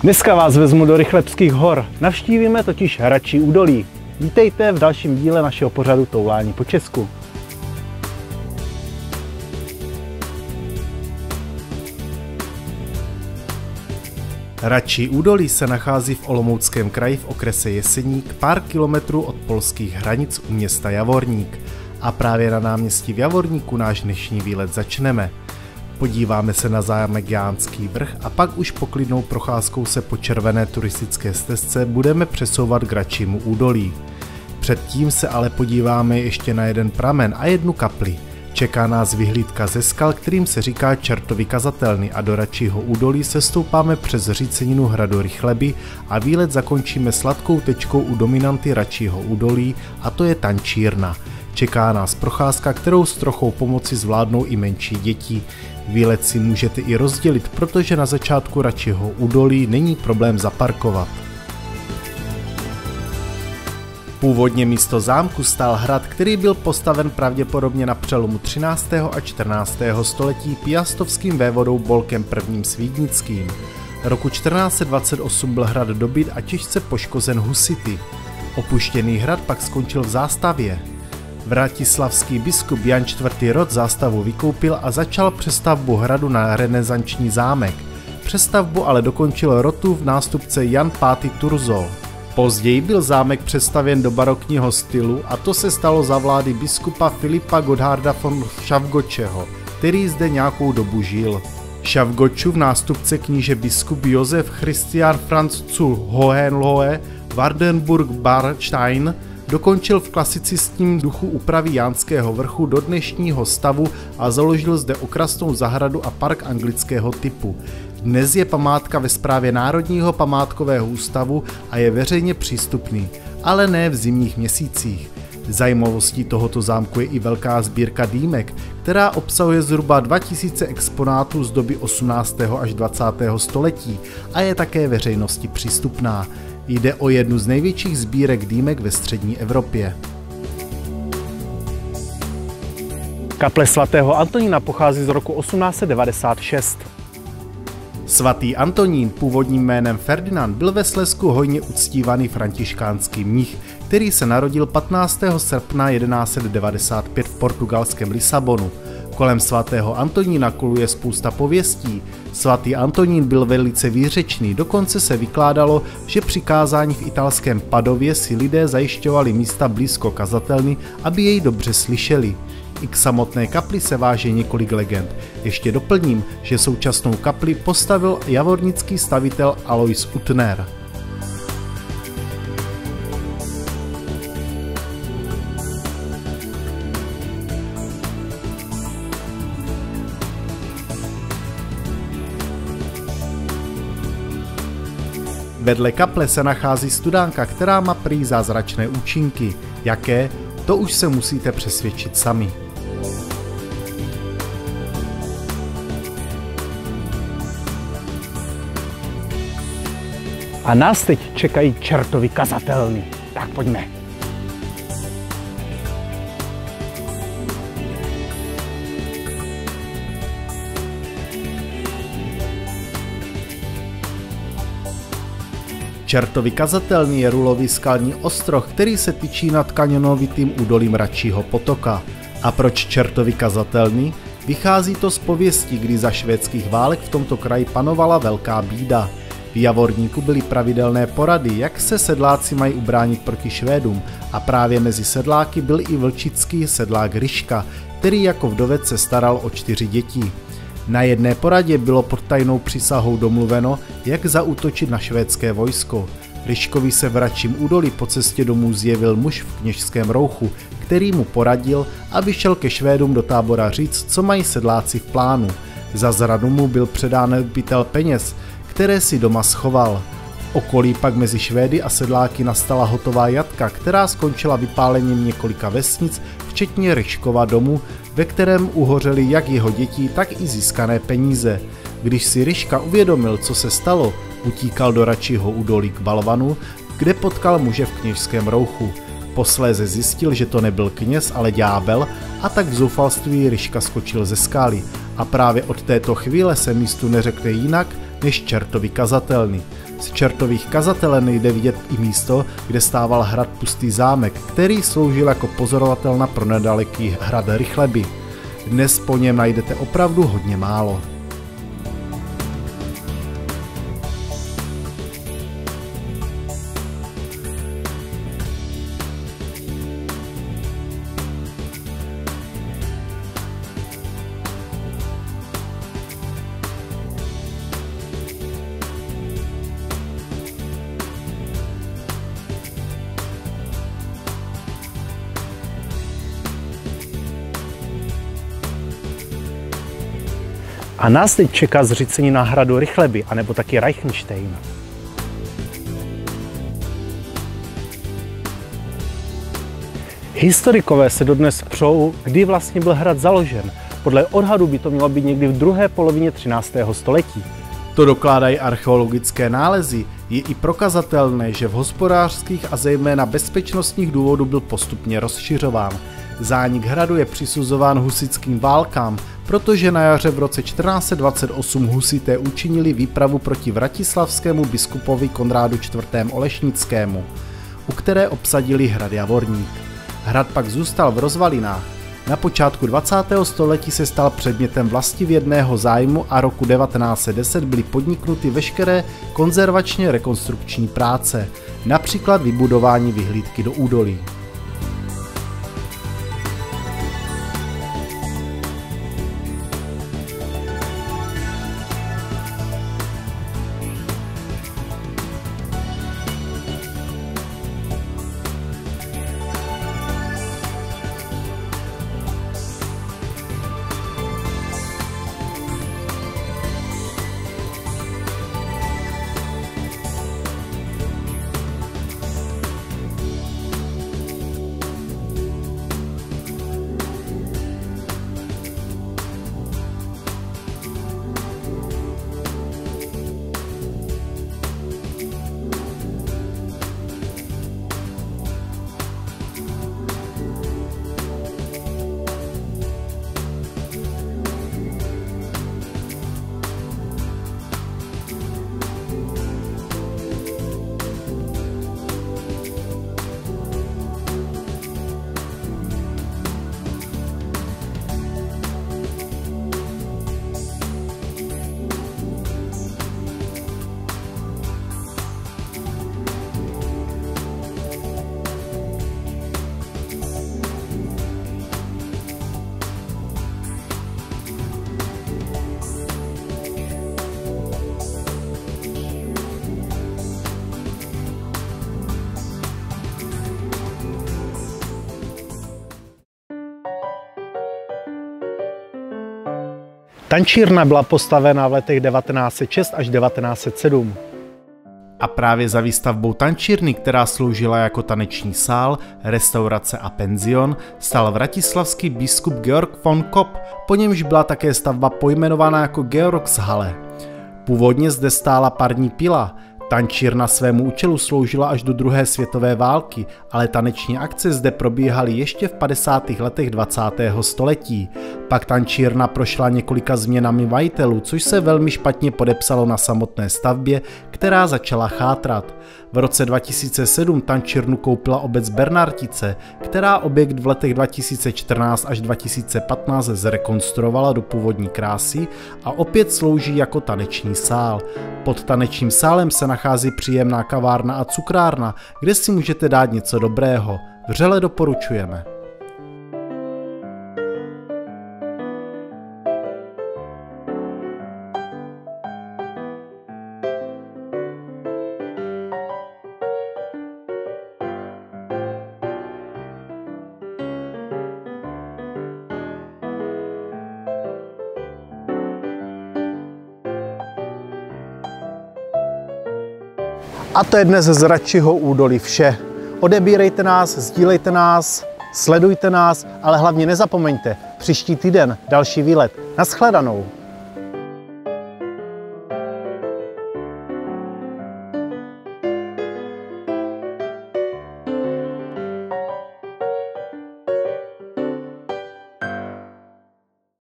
Dneska vás vezmu do Rychlebských hor. Navštívíme totiž Hradčí údolí. Vítejte v dalším díle našeho pořadu Toulání po Česku. Hradčí údolí se nachází v Olomouckém kraji v okrese Jeseník, pár kilometrů od polských hranic u města Javorník. A právě na náměstí v Javorníku náš dnešní výlet začneme. Podíváme se na zámek Jánský vrch a pak už poklidnou procházkou se po červené turistické stezce budeme přesouvat k Hradčímu údolí. Předtím se ale podíváme ještě na jeden pramen a jednu kapli. Čeká nás vyhlídka ze skal, kterým se říká Čertovy kazatelny, a do Hradčího údolí se stoupáme přes říceninu hradu Rychleby a výlet zakončíme sladkou tečkou u dominanty Hradčího údolí, a to je tančírna. Čeká nás procházka, kterou s trochou pomoci zvládnou i menší děti. Výlet si můžete i rozdělit, protože na začátku Hradčího údolí není problém zaparkovat. Původně místo zámku stál hrad, který byl postaven pravděpodobně na přelomu 13. a 14. století piastovským vévodou Bolkem I. Svídnickým. Roku 1428 byl hrad dobyt a těžce poškozen husity. Opuštěný hrad pak skončil v zástavě. Vratislavský biskup Jan IV. Rod zástavu vykoupil a začal přestavbu hradu na renesanční zámek. Přestavbu ale dokončil Rotův nástupce Jan V. Turzol. Později byl zámek přestavěn do barokního stylu, a to se stalo za vlády biskupa Filipa Gotharda von Šavgočeho, který zde nějakou dobu žil. Šavgočův nástupce kníže biskup Josef Christian Franz zu Hohenlohe Wardenburg-Barstein dokončil v klasicistním duchu úpravy Jánského vrchu do dnešního stavu a založil zde okrasnou zahradu a park anglického typu. Dnes je památka ve správě Národního památkového ústavu a je veřejně přístupný, ale ne v zimních měsících. Zajímavostí tohoto zámku je i velká sbírka dýmek, která obsahuje zhruba 2000 exponátů z doby 18. až 20. století a je také veřejnosti přístupná. Jde o jednu z největších sbírek dýmek ve střední Evropě. Kaple svatého Antonína pochází z roku 1896. Svatý Antonín, původním jménem Ferdinand, byl ve Slezsku hojně uctívaný františkánský mnich, který se narodil 15. srpna 1195 v portugalském Lisabonu. Kolem svatého Antonína koluje spousta pověstí. Svatý Antonín byl velice výřečný, dokonce se vykládalo, že při kázání v italském Padově si lidé zajišťovali místa blízko kazatelny, aby jej dobře slyšeli. I k samotné kapli se váže několik legend. Ještě doplním, že současnou kapli postavil javornický stavitel Alois Utner. Vedle kaple se nachází studánka, která má prý zázračné účinky. Jaké? To už se musíte přesvědčit sami. A nás teď čekají Čertovy kazatelny. Tak pojďme. Čertovy kazatelny je rulový skalní ostroh, který se tyčí nad kanionovitým údolím Hradčího potoka. A proč Čertovy kazatelny? Vychází to z pověstí, kdy za švédských válek v tomto kraji panovala velká bída. V Javorníku byly pravidelné porady, jak se sedláci mají ubránit proti Švédům, a právě mezi sedláky byl i vlčický sedlák Ryška, který jako vdovec se staral o 4 děti. Na jedné poradě bylo pod tajnou přísahou domluveno, jak zaútočit na švédské vojsko. Ryškovi se v Hradčím údolí po cestě domů zjevil muž v kněžském rouchu, který mu poradil, aby šel ke Švédům do tábora říct, co mají sedláci v plánu. Za zradu mu byl předán pytel peněz, které si doma schoval. V okolí pak mezi Švédy a sedláky nastala hotová jatka, která skončila vypálením několika vesnic, včetně Ryškova domu, ve kterém uhořely jak jeho děti, tak i získané peníze. Když si Ryška uvědomil, co se stalo, utíkal do Hradčího údolí k balvanu, kde potkal muže v kněžském rouchu. Posléze zjistil, že to nebyl kněz, ale ďábel, a tak v zoufalství Ryška skočil ze skály. A právě od této chvíle se místu neřekne jinak než Čertovy kazatelny. Z Čertových kazatelen nejde vidět i místo, kde stával hrad Pustý zámek, který sloužil jako pozorovatel pro nedaleký hrad Rychleby. Dnes po něm najdete opravdu hodně málo. A nás teď čeká zřícenina hradu Rychleby, anebo taky Reichenstein. Historikové se dodnes přou, kdy vlastně byl hrad založen. Podle odhadu by to mělo být někdy v druhé polovině 13. století. To dokládají archeologické nálezy. Je i prokazatelné, že v hospodářských a zejména bezpečnostních důvodů byl postupně rozšiřován. Zánik hradu je přisuzován husitským válkám, protože na jaře v roce 1428 husité učinili výpravu proti vratislavskému biskupovi Konrádu IV. Olešnickému, u které obsadili hrad Javorník. Hrad pak zůstal v rozvalinách. Na počátku 20. století se stal předmětem vlastivědného zájmu a roku 1910 byly podniknuty veškeré konzervačně rekonstrukční práce, například vybudování vyhlídky do údolí. Tančírna byla postavena v letech 1906 až 1907. A právě za výstavbou tančírny, která sloužila jako taneční sál, restaurace a penzion, stál vratislavský biskup Georg von Kopp, po němž byla také stavba pojmenovaná jako Georgshalle. Původně zde stála parní pila. Tančírna svému účelu sloužila až do druhé světové války, ale taneční akce zde probíhaly ještě v 50. letech 20. století. Pak tančírna prošla několika změnami majitelů, což se velmi špatně podepsalo na samotné stavbě, která začala chátrat. V roce 2007 tančírnu koupila obec Bernartice, která objekt v letech 2014 až 2015 zrekonstruovala do původní krásy a opět slouží jako taneční sál. Pod tanečním sálem se nachází příjemná kavárna a cukrárna, kde si můžete dát něco dobrého. Vřele doporučujeme. A to je dnes z Radčiho údolí vše. Odebírejte nás, sdílejte nás, sledujte nás, ale hlavně nezapomeňte, příští týden další výlet. Naschledanou.